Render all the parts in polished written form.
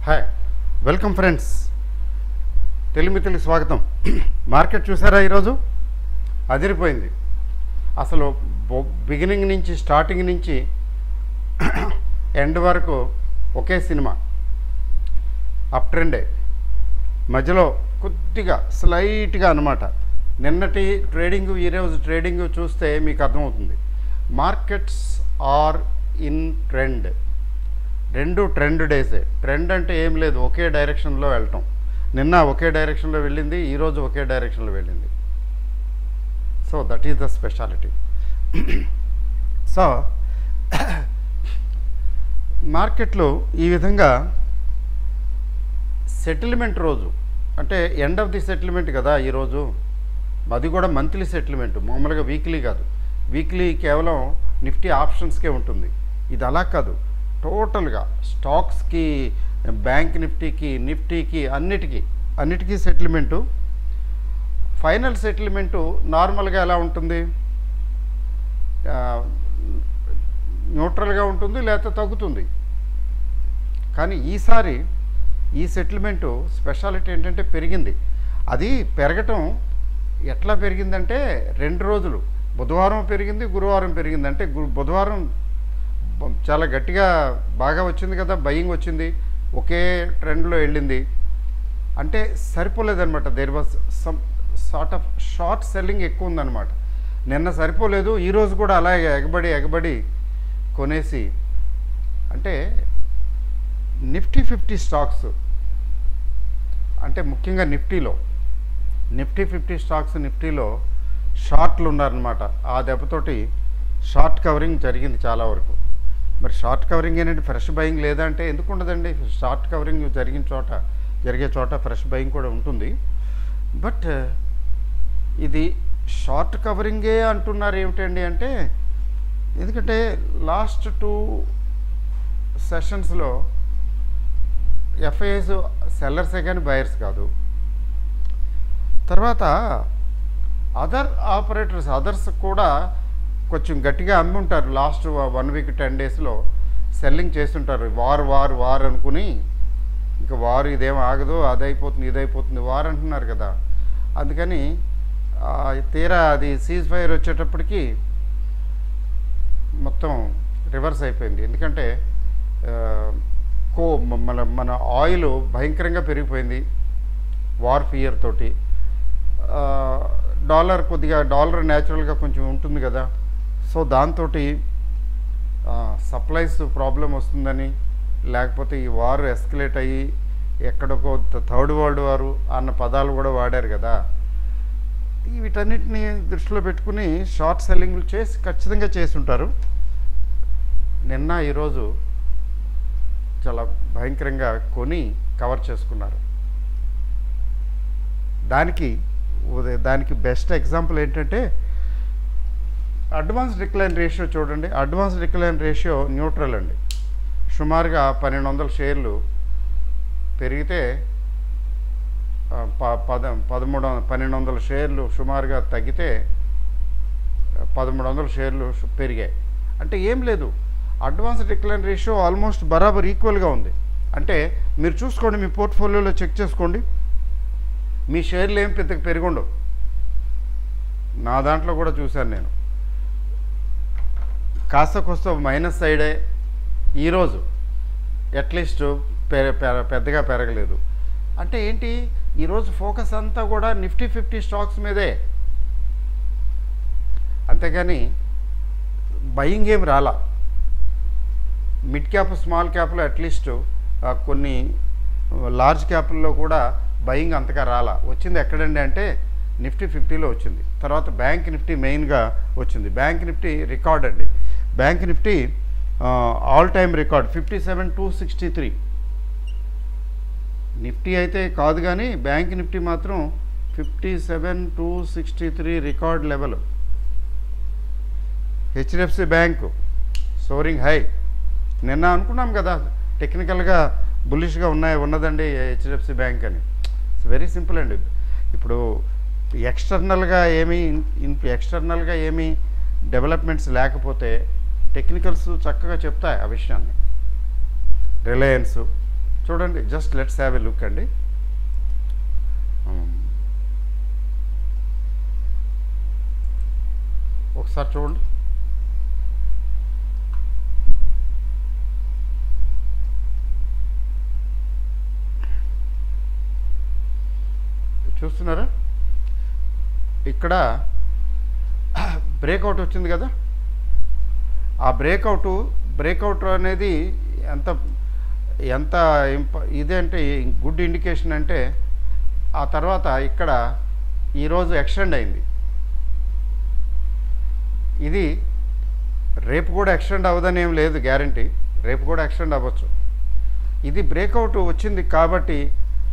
Hi welcome friends, Telugu స్వాగతం. Market చూసారా ఈరోజు అదిరిపోయింది. అసలు బిగినింగ్ నుంచి స్టార్టింగ్ నుంచి ఎండ్ వరకు ఒకే సినిమా, అప్ ట్రెండే. మధ్యలో కొద్దిగా స్లైట్గా అనమాట. నిన్నటి ట్రేడింగ్ ఈరోజు ట్రేడింగ్ చూస్తే మీకు అర్థమవుతుంది. Markets are in trend. రెండు ట్రెండ్ డేసే. ట్రెండ్ అంటే ఏం లేదు, ఒకే డైరెక్షన్లో వెళ్ళటం. నిన్న ఒకే డైరెక్షన్లో వెళ్ళింది, ఈరోజు ఒకే డైరెక్షన్లో వెళ్ళింది. So that is the speciality. So మార్కెట్లో ఈ విధంగా సెటిల్మెంట్ రోజు, అంటే ఎండ్ ఆఫ్ ది సెటిల్మెంట్ కదా ఈరోజు. అది కూడా మంత్లీ సెటిల్మెంట్, మామూలుగా వీక్లీ కాదు. వీక్లీ కేవలం నిఫ్టీ ఆప్షన్స్కే ఉంటుంది. ఇది అలా కాదు, టోటల్గా స్టాక్స్కి, బ్యాంక్ నిఫ్టీకి అన్నిటికీ సెటిల్మెంటు. ఫైనల్ సెటిల్మెంటు నార్మల్గా ఎలా ఉంటుంది, న్యూట్రల్గా ఉంటుంది లేకపోతే తగ్గుతుంది. కానీ ఈసారి ఈ సెటిల్మెంటు స్పెషాలిటీ ఏంటంటే పెరిగింది. అది పెరగటం ఎట్లా పెరిగిందంటే 2 రోజులు, బుధవారం పెరిగింది, గురువారం పెరిగింది. అంటే బుధవారం చాలా గట్టిగా బాగా వచ్చింది కదా, బయింగ్ వచ్చింది, ఒకే ట్రెండ్లో వెళ్ళింది. అంటే సరిపోలేదన్నమాట. There was some sort of short selling ఎక్కువ ఉందన్నమాట. నిన్న సరిపోలేదు, ఈరోజు కూడా అలాగే ఎగబడి కొనేసి, అంటే నిఫ్టీ 50 స్టాక్స్, అంటే ముఖ్యంగా నిఫ్టీ 50 స్టాక్స్ నిఫ్టీలో షార్ట్లు ఉన్నారనమాట. ఆ దెబ్బతోటి షార్ట్ కవరింగ్ జరిగింది చాలా వరకు. మరి షార్ట్ కవరింగ్ ఏంటంటే ఫ్రెష్ బయింగ్ లేదా అంటే ఎందుకు ఉండదండి? షార్ట్ కవరింగ్ జరిగే చోట ఫ్రెష్ బయింగ్ కూడా ఉంటుంది. బట్ ఇది షార్ట్ కవరింగే అంటున్నారు ఏమిటండి అంటే, ఎందుకంటే లాస్ట్ 2 సెషన్స్లో ఎఫ్ఐఎస్ సెల్లర్సే కానీ బయర్స్ కాదు. తర్వాత అదర్స్ కూడా కొంచెం గట్టిగా అమ్మి ఉంటారు. లాస్ట్ 1 వీక్ 10 డేస్లో సెల్లింగ్ చేస్తుంటారు. వార్ అనుకుని, ఇంకా వారు ఇదేం ఆగదు, ఇదైపోతుంది వార్ అంటున్నారు కదా. అందుకని తీరా అది సీజ్ ఫైర్ వచ్చేటప్పటికి మొత్తం రివర్స్ అయిపోయింది. ఎందుకంటే మన ఆయిల్ భయంకరంగా పెరిగిపోయింది వార్ ఫియర్ తోటి. డాలర్ న్యాచురల్గా కొంచెం ఉంటుంది కదా, సో దాంతో సప్లైస్ ప్రాబ్లం వస్తుందని, లేకపోతే ఈ వార్ ఎస్కలేట్ అయ్యి ఎక్కడికో థర్డ్ వరల్డ్ వారు అన్న పదాలు కూడా వాడారు కదా. వీటన్నిటిని దృష్టిలో పెట్టుకుని షార్ట్ సెల్లింగ్లు ఖచ్చితంగా చేస్తుంటారు. నిన్న ఈరోజు చాలా భయంకరంగా కొని కవర్ చేసుకున్నారు. దానికి బెస్ట్ ఎగ్జాంపుల్ ఏంటంటే అడ్వాన్స్ డిక్లైన్ రేషియో చూడండి. అడ్వాన్స్ డిక్లైన్ రేషియో న్యూట్రల్ అండి. సుమారుగా 1200 షేర్లు పెరిగితే 1200 షేర్లు సుమారుగా తగ్గితే 1300 షేర్లు పెరిగాయి. అంటే ఏం లేదు, అడ్వాన్స్ డిక్లైన్ రేషియో ఆల్మోస్ట్ బరాబర్ ఈక్వల్గా ఉంది. అంటే మీరు చూసుకోండి, మీ పోర్ట్ఫోలియోలో చెక్ చేసుకోండి, మీ షేర్లు ఏం పెద్దగా పెరిగుండవు. నా దాంట్లో కూడా చూశాను నేను, కాస్త కొస్త మైనస్ సైడే. ఈరోజు అట్లీస్ట్ పెద్దగా పెరగలేదు. అంటే ఏంటి, ఈరోజు ఫోకస్ అంతా కూడా నిఫ్టీ 50 స్టాక్స్ మీదే, అంతేగాని బయింగ్ ఏం రాలా. మిడ్ క్యాప్, స్మాల్ క్యాప్లో అట్లీస్ట్ కొన్ని లార్జ్ క్యాప్ల్లో కూడా బయింగ్ అంతగా రాలా. వచ్చింది ఎక్కడండి అంటే నిఫ్టీ 50లో వచ్చింది. తర్వాత బ్యాంక్ నిఫ్టీ మెయిన్గా వచ్చింది. బ్యాంక్ నిఫ్టీ రికార్డ్ అండి. Bank Nifty all time record 57,263. Nifty అయితే కాదు కానీ బ్యాంక్ నిఫ్టీ మాత్రం 57,263 record level. HDFC bank soaring high. నిన్న అనుకున్నాం కదా టెక్నికల్గా బుల్లిష్గా ఉన్నదండి హెచ్డిఎఫ్సి బ్యాంక్ అని. ఇట్స్ వెరీ సింపుల్ అండి. ఇప్పుడు ఎక్స్టర్నల్గా ఏమీ డెవలప్మెంట్స్ లేకపోతే టెక్నికల్స్ చక్కగా చెప్తాయి ఆ విషయాన్ని. రిలయన్స్ చూడండి, just let's have a look అండి. ఒకసారి చూడండి. చూస్తున్నారా, ఇక్కడ బ్రేక్అవుట్ వచ్చింది కదా. ఆ బ్రేక్అవుట్ అనేది ఎంత ఎంత ఇదేంటే గుడ్ ఇండికేషన్ అంటే, ఆ తర్వాత ఇక్కడ ఈరోజు ఎక్స్టెండ్ అయింది. ఇది రేపు కూడా ఎక్స్టెండ్ అవ్వదని ఏం లేదు గ్యారంటీ, రేపు కూడా ఎక్స్టెండ్ అవ్వచ్చు. ఇది బ్రేక్అవుట్ వచ్చింది కాబట్టి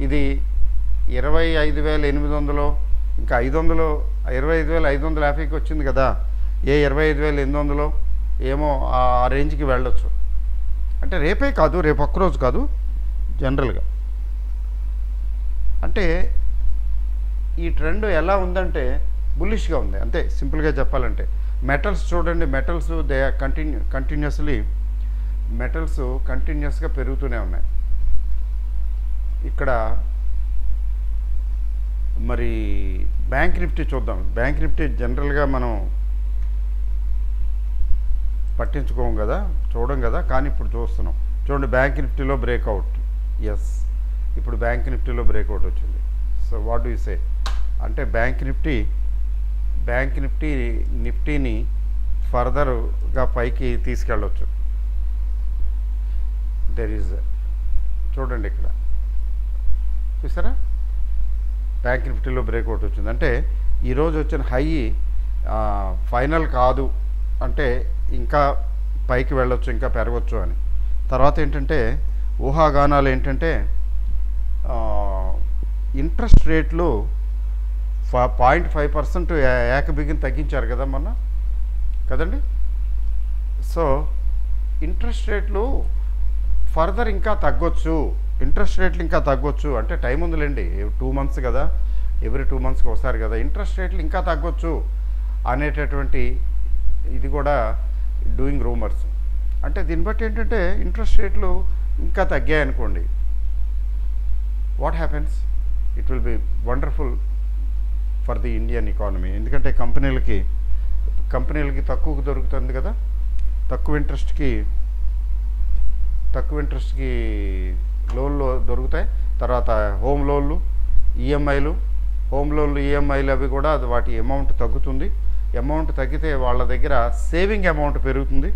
ఇది 25,800 ఇంకా 500, 25,550కి వచ్చింది కదా. 25,800 ఏమో ఆ రేంజ్కి వెళ్ళొచ్చు. అంటే రేపే కాదు, రేపు ఒక్కరోజు కాదు, జనరల్గా. అంటే ఈ ట్రెండ్ ఎలా ఉందంటే బుల్లిష్గా ఉంది అంతే, సింపుల్గా చెప్పాలంటే. మెటల్స్ చూడండి, మెటల్స్ దే కంటిన్యూస్గా పెరుగుతూనే ఉన్నాయి. ఇక్కడ మరి బ్యాంక్ నిఫ్టీ చూద్దాం. బ్యాంక్ నిఫ్టీ జనరల్గా మనం పట్టించుకోం కదా, చూడం కదా, కానీ ఇప్పుడు చూస్తున్నాం. చూడండి, బ్యాంక్ నిఫ్టీలో బ్రేక్అవుట్. ఎస్, ఇప్పుడు బ్యాంక్ నిఫ్టీలో బ్రేక్అవుట్ వచ్చింది. So what do you say అంటే బ్యాంక్ నిఫ్టీని ఫర్దర్గా పైకి తీసుకెళ్ళవచ్చు. చూడండి, ఇక్కడ చూసారా, బ్యాంక్ నిఫ్టీలో బ్రేక్అవుట్ వచ్చింది. అంటే ఈరోజు వచ్చిన హై ఫైనల్ కాదు, అంటే ఇంకా పైకి వెళ్ళొచ్చు, ఇంకా పెరగచ్చు అని. తర్వాత ఏంటంటే ఊహాగానాలు ఏంటంటే ఇంట్రెస్ట్ రేట్లు 0.5% ఏకబిగిన తగ్గించారు కదా మొన్న కదండి. సో ఇంట్రెస్ట్ రేట్లు ఫర్దర్ ఇంకా తగ్గొచ్చు, అంటే టైం ఉందిలేండి, 2 months కదా, ఎవ్రీ 2 monthsకి ఒకసారి కదా. ఇంట్రెస్ట్ రేట్లు ఇంకా తగ్గొచ్చు అనేటటువంటి ఇది కూడా డూయింగ్ రూమర్స్. అంటే దీన్ని బట్టి ఏంటంటే ఇంట్రెస్ట్ రేట్లు ఇంకా తగ్గాయనుకోండి, what happens, it will be wonderful for the Indian economy. ఎందుకంటే కంపెనీలకి తక్కువకు దొరుకుతుంది కదా, తక్కువ ఇంట్రెస్ట్కి లోన్లు దొరుకుతాయి. తర్వాత హోమ్ లోన్లు ఈఎంఐలు అవి కూడా వాటి అమౌంట్ తగ్గుతుంది. అమౌంట్ తగ్గితే వాళ్ళ దగ్గర సేవింగ్ అమౌంట్ పెరుగుతుంది.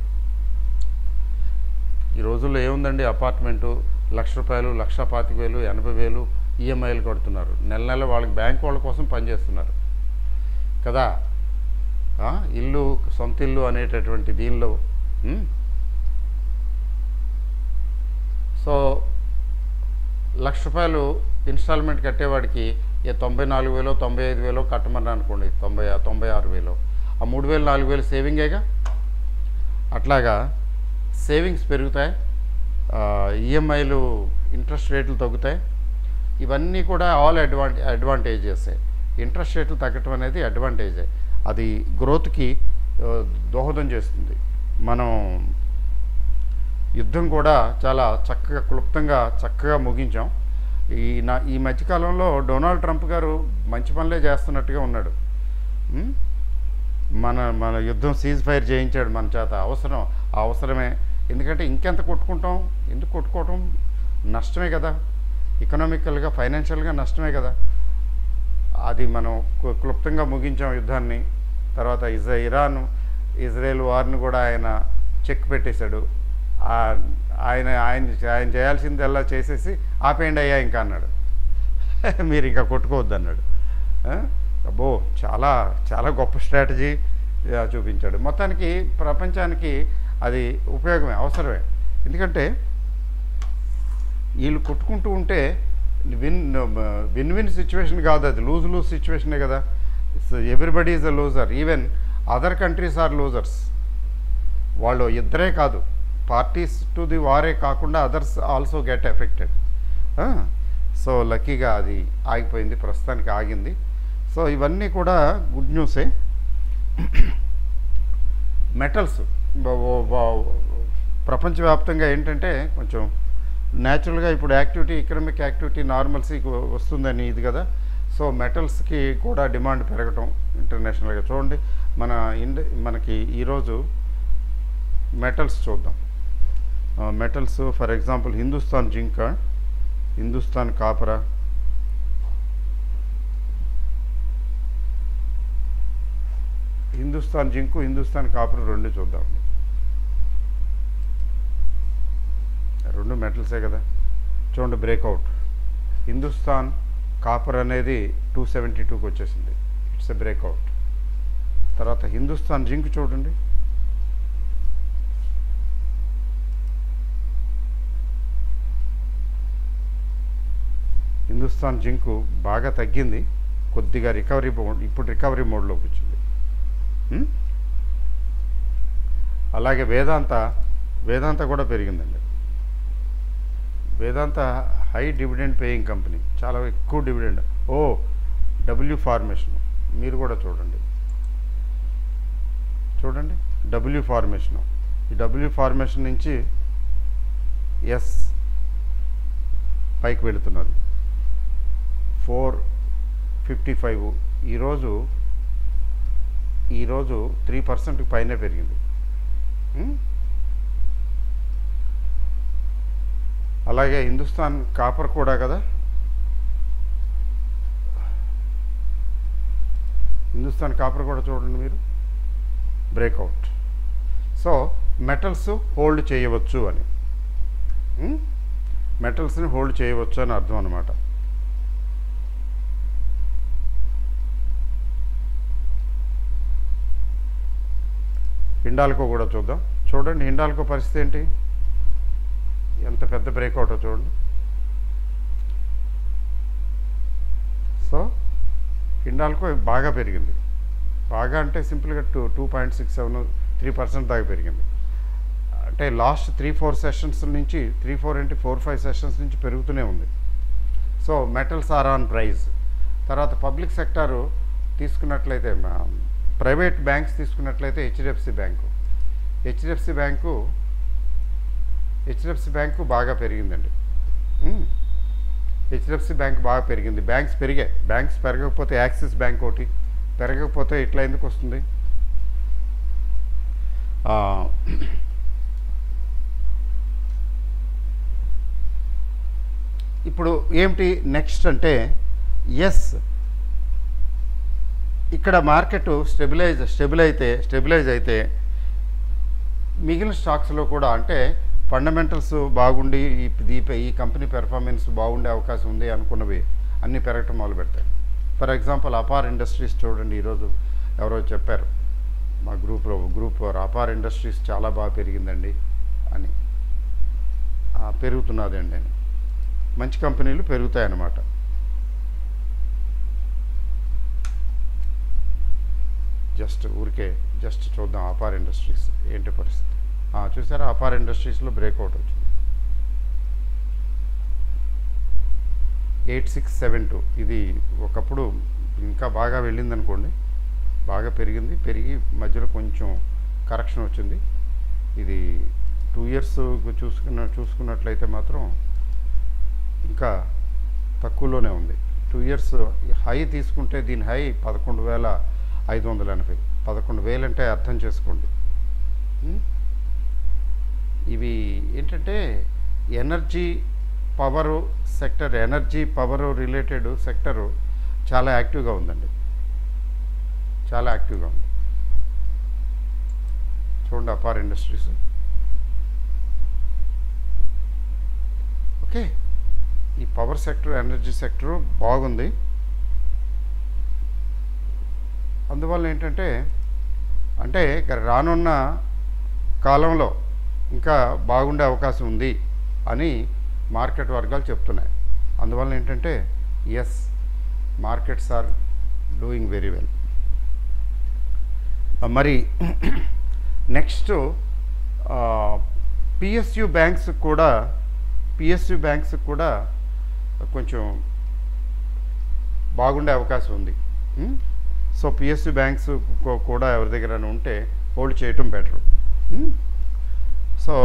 ఈ రోజుల్లో ఏముందండి, అపార్ట్మెంటు ₹1,00,000, ₹1,25,000, ₹80,000 ఈఎంఐలు కడుతున్నారు. నెల వాళ్ళకి బ్యాంక్ వాళ్ళ కోసం పనిచేస్తున్నారు కదా. సొంత ఇల్లు అనేటటువంటి దీనిలో. సో ₹1,00,000 ఇన్స్టాల్మెంట్ కట్టేవాడికి 94,000, 95,000 కట్టమని అనుకోండి, 96,000, ఆ 3,000, 4,000 సేవింగేగా. అట్లాగా సేవింగ్స్ పెరుగుతాయి, ఈఎంఐలు ఇంట్రెస్ట్ రేట్లు తగ్గుతాయి. ఇవన్నీ కూడా ఆల్ అడ్వాంటేజెస్. ఇంట్రెస్ట్ రేట్లు తగ్గటం అనేది అడ్వాంటేజే, అది గ్రోత్కి దోహదం చేస్తుంది. మనం యుద్ధం కూడా చాలా చక్కగా క్లుప్తంగా చక్కగా ముగించాం. ఈ మధ్యకాలంలో డొనాల్డ్ ట్రంప్ గారు మంచి పనులే చేస్తున్నట్టుగా ఉన్నాడు. మన యుద్ధం సీజ్ ఫైర్ చేయించాడు మన చేత. అవసరమే, ఎందుకంటే ఇంకెంత కొట్టుకుంటాం, ఎందుకు కొట్టుకోవటం, నష్టమే కదా, ఎకనామికల్గా ఫైనాన్షియల్గా నష్టమే కదా. అది మనం క్లుప్తంగా ముగించాం యుద్ధాన్ని. తర్వాత ఇజ్రాయెల్ వార్ని కూడా ఆయన చెక్ పెట్టేశాడు. ఆయన చేయాల్సిందల్లా చేసేసి ఆపేయండి అయ్యా ఇంకా అన్నాడు. మీరు ఇంకా కొట్టుకోవద్దు అన్నాడు. అబ్బో, చాలా చాలా గొప్ప స్ట్రాటజీ చూపించాడు. మొత్తానికి ప్రపంచానికి అది ఉపయోగమే, అవసరమే. ఎందుకంటే వీళ్ళు కొట్టుకుంటూ ఉంటే విన్ సిచ్యువేషన్ కాదు, అది లూజ్ సిచ్యువేషనే కదా. Everybody is a loser, even other countries are losers. వాళ్ళు ఇద్దరే కాదు, పార్టీస్ టు ది వారే కాకుండా others also get affected. So లక్కీగా అది ఆగిపోయింది, ప్రస్తుతానికి ఆగింది. సో ఇవన్నీ కూడా గుడ్ న్యూసే. మెటల్స్ ప్రపంచవ్యాప్తంగా ఏంటంటే కొంచెం న్యాచురల్గా ఇప్పుడు యాక్టివిటీ ఎకనామిక్ యాక్టివిటీ నార్మల్సీకి వస్తుందని ఇది కదా. సో మెటల్స్కి కూడా డిమాండ్ పెరగటం ఇంటర్నేషనల్గా. చూడండి మనకి ఈరోజు మెటల్స్ చూద్దాం. Metals for example Hindustan zinc, Hindustan Kapra, Hindustan zinc, Hindustan copper రెండు చూద్దాం. రెండు మెటల్సే కదా. చూడండి బ్రేక్అవుట్. హిందుస్థాన్ కాపర్ అనేది 272కి వచ్చేసింది, ఇట్స్ ఎ బ్రేక్అవుట్. తర్వాత హిందుస్థాన్ జింక్ చూడండి, హిందుస్థాన్ జింకు బాగా తగ్గింది, కొద్దిగా రికవరీ ఇప్పుడు రికవరీ మోడ్లోకి వచ్చింది. అలాగే వేదాంత కూడా పెరిగిందండి. వేదాంత హై డివిడెండ్ పేయింగ్ కంపెనీ, చాలా ఎక్కువ డివిడెండ్. డబ్ల్యూ ఫార్మేషన్ మీరు కూడా చూడండి డబ్ల్యూ ఫార్మేషన్. ఈ డబ్ల్యూ ఫార్మేషన్ నుంచి ఎస్ పైకి వెళుతున్నది 455. ఈరోజు 3% పైనే పెరిగింది. అలాగే హిందుస్థాన్ కాపర్ కూడా కదా, హిందుస్థాన్ కాపర్ కూడా చూడండి మీరు, బ్రేక్అవుట్. సో మెటల్స్ హోల్డ్ చేయవచ్చు అని, మెటల్స్ని హోల్డ్ చేయవచ్చు అని అర్థం అన్నమాట. హిండాల్కో కూడా చూద్దాం. చూడండి హిండాల్కో పరిస్థితి ఏంటి, ఎంత పెద్ద బ్రేక్అవుటో చూడండి. సో హిండాల్కో బాగా పెరిగింది, బాగా అంటే సింపుల్గా 2.67 3% దాకా పెరిగింది. అంటే లాస్ట్ 3-4 సెషన్స్ నుంచి 4-5 సెషన్స్ నుంచి పెరుగుతూనే ఉంది. So metals are on prize. తర్వాత పబ్లిక్ సెక్టారు తీసుకున్నట్లయితే, ప్రైవేట్ బ్యాంక్స్ తీసుకున్నట్లయితే హెచ్డిఎఫ్సి బ్యాంకు బాగా పెరిగిందండి. హెచ్డిఎఫ్సి బ్యాంక్ బాగా పెరిగింది. బ్యాంక్స్ పెరిగాయి. బ్యాంక్స్ పెరగకపోతే యాక్సిస్ బ్యాంక్ ఒకటి పెరగకపోతే ఇట్లా ఎందుకు వస్తుంది? ఇప్పుడు ఏమిటి నెక్స్ట్ అంటే, ఎస్ ఇక్కడ మార్కెట్ స్టెబిలైజ్ అయితే మిగిలిన స్టాక్స్లో కూడా, అంటే ఫండమెంటల్స్ బాగుండి ఈ కంపెనీ పెర్ఫార్మెన్స్ బాగుండే అవకాశం ఉంది అనుకున్నవి అన్నీ పెరగటం మొదలు పెడతాయి. ఫర్ ఎగ్జాంపుల్ అపార్ ఇండస్ట్రీస్ చూడండి, ఈరోజు ఎవరో చెప్పారు మా గ్రూప్ అపార్ ఇండస్ట్రీస్ చాలా బాగా పెరిగిందండి అని. పెరుగుతున్నదండి అని, మంచి కంపెనీలు పెరుగుతాయన్నమాట. జస్ట్ చూద్దాం అపార్ ఇండస్ట్రీస్ ఏంటి పరిస్థితి. చూసారా, అపార్ ఇండస్ట్రీస్లో బ్రేక్అవుట్ వచ్చింది 8672. ఇది ఒకప్పుడు ఇంకా బాగా వెళ్ళింది అనుకోండి, బాగా పెరిగి మధ్యలో కొంచెం కరెక్షన్ వచ్చింది. ఇది 2 ఇయర్స్ చూసుకున్నట్లయితే మాత్రం ఇంకా తక్కువలోనే ఉంది. 2 ఇయర్స్ హై తీసుకుంటే దీని హై 11,580. 11,000 అంటే అర్థం చేసుకోండి. ఇవి ఏంటంటే ఎనర్జీ పవర్ రిలేటెడ్ సెక్టరు చాలా యాక్టివ్గా ఉందండి, చాలా యాక్టివ్గా ఉంది. చూడండి అపార్ ఇండస్ట్రీస్. ఓకే, ఈ పవర్ సెక్టర్ ఎనర్జీ సెక్టరు బాగుంది. అందువల్ల ఏంటంటే రానున్న కాలంలో ఇంకా బాగుండే అవకాశం ఉంది అని మార్కెట్ వర్గాలు చెప్తున్నాయి. అందువల్ల ఏంటంటే yes, markets are doing very well. మరి నెక్స్ట్ పిఎస్యు బ్యాంక్స్ కూడా కొంచెం బాగుండే అవకాశం ఉంది. సో పిఎస్యు బ్యాంక్స్ కూడా ఎవరి దగ్గర ఉంటే హోల్డ్ చేయటం బెటరు. సో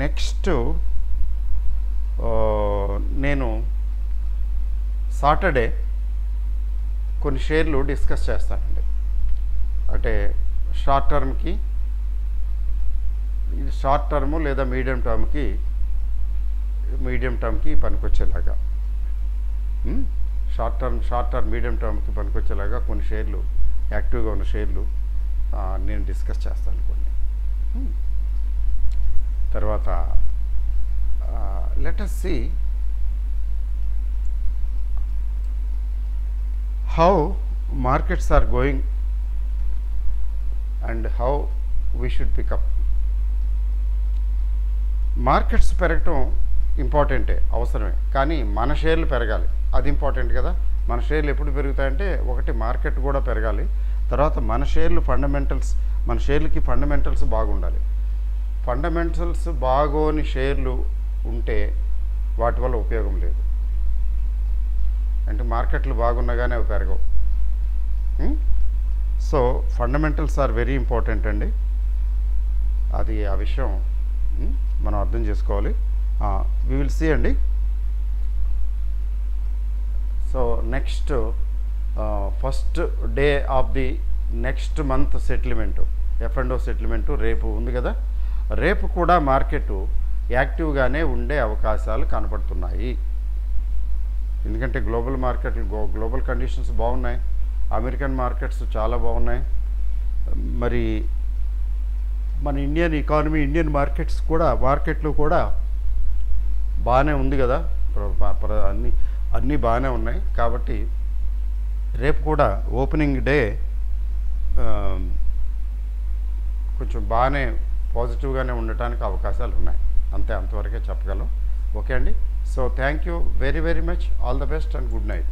నెక్స్ట్ నేను సాటర్డే కొన్ని షేర్లు డిస్కస్ చేస్తానండి. అంటే షార్ట్ టర్మ్కి లేదా మీడియం టర్మ్కి పనికొచ్చేలాగా, షార్ట్ టర్మ్ మీడియం టర్మ్కి పనికొచ్చేలాగా కొన్ని షేర్లు, యాక్టివ్గా ఉన్న షేర్లు నేను డిస్కస్ చేస్తాను కొన్ని. తర్వాత let us see how markets are going and how we should pick up. Markets పెరగటం ఇంపార్టెంటే, అవసరమే, కానీ మన షేర్లు పెరగాలి, అది ఇంపార్టెంట్ కదా. మన షేర్లు ఎప్పుడు పెరుగుతాయంటే, ఒకటి మార్కెట్ కూడా పెరగాలి, తర్వాత మన షేర్లకి ఫండమెంటల్స్ బాగుండాలి. ఫండమెంటల్స్ బాగోని షేర్లు ఉంటే వాటి వల్ల ఉపయోగం లేదు. అంటే మార్కెట్లు బాగున్నా కానీ అవి పెరగవు. So fundamentals are very important అండి. అది ఆ విషయం మనం అర్థం చేసుకోవాలి. వి విల్ సీ అండి. So next first day of the next month settlement, F&O settlement రేపు ఉంది కదా. రేపు కూడా మార్కెట్ యాక్టివ్గానే ఉండే అవకాశాలు కనపడుతున్నాయి. ఎందుకంటే గ్లోబల్ కండిషన్స్ బాగున్నాయి, అమెరికన్ మార్కెట్స్ చాలా బాగున్నాయి. మరి మన ఇండియన్ ఎకానమీ, ఇండియన్ మార్కెట్లు కూడా బాగానే ఉంది కదా, అన్నీ బాగానే ఉన్నాయి. కాబట్టి రేపు కూడా ఓపెనింగ్ డే కొంచెం బాగానే పాజిటివ్గానే ఉండటానికి అవకాశాలు ఉన్నాయి. అంతవరకే చెప్పగలం. ఓకే అండి. So thank you very very much. All the best and good night.